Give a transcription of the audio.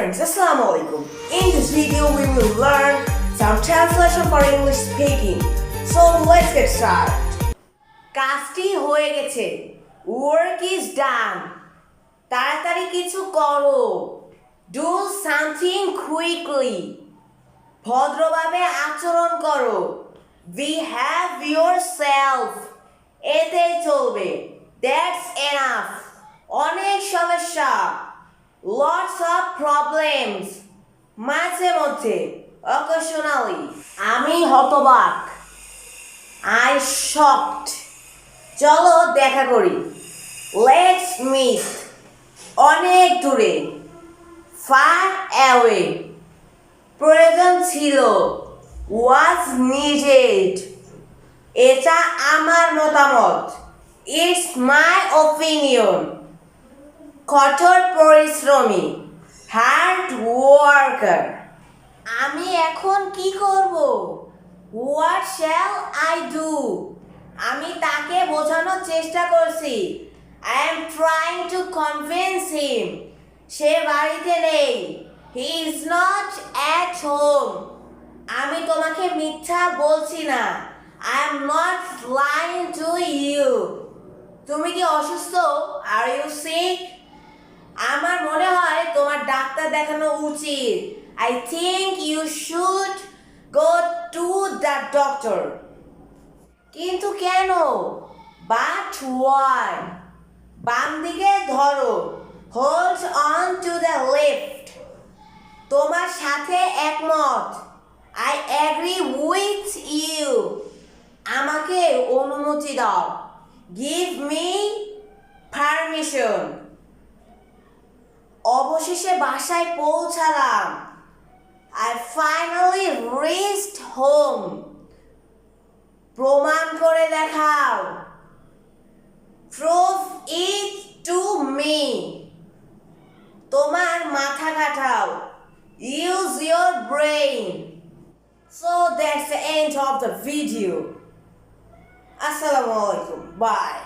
friends, Assalamu alaikum. In this video we will learn some translation for English speaking. So let's get started. কাজটি হয়ে গেছে. Work is done. তাড়াতাড়ি কিছু করো. Do something quickly. ভদ্রভাবে আচরণ করো. Behave yourself. এতেই চলবে. That's enough. অনেক সমস্যা. Lots of problems. মাঝে মধ্যে. Occasionally. আমি হতবাক. I shocked. চলো দেখা করি. Let's meet. অনেক দূরে. Far away. প্রয়োজন ছিল. Was needed. এটা আমার মতামত. It's my opinion. কঠোর পরিশ্রমী. Hard worker. আমি এখন কি করব? What shall I do? আমি তাকে বোঝানোর চেষ্টা করছি. I am trying to convince him. সে বাড়িতে নেই. He is not at home. আমি তোমাকে মিথ্যা বলছি না. I am not lying to you. তুমি কি অসুস্থ? Are you sick? আমার মনে হয় তোমার ডাক্তার দেখানো উচিত. I think you should go to the doctor. কিন্তু কেন? But why? বাম দিকে ধরো. Hold on to the left. তোমার সাথে একমত. I agree with you. আমাকে অনুমতি দাও. Give me permission. অবশেষে বাসায় পৌঁছালাম. I finally reached home. প্রমাণ করে দেখাও. Prove it to me. তোমার মাথা খাটাও. Use your brain. So that's the end of the video. Assalamu alaikum. Bye.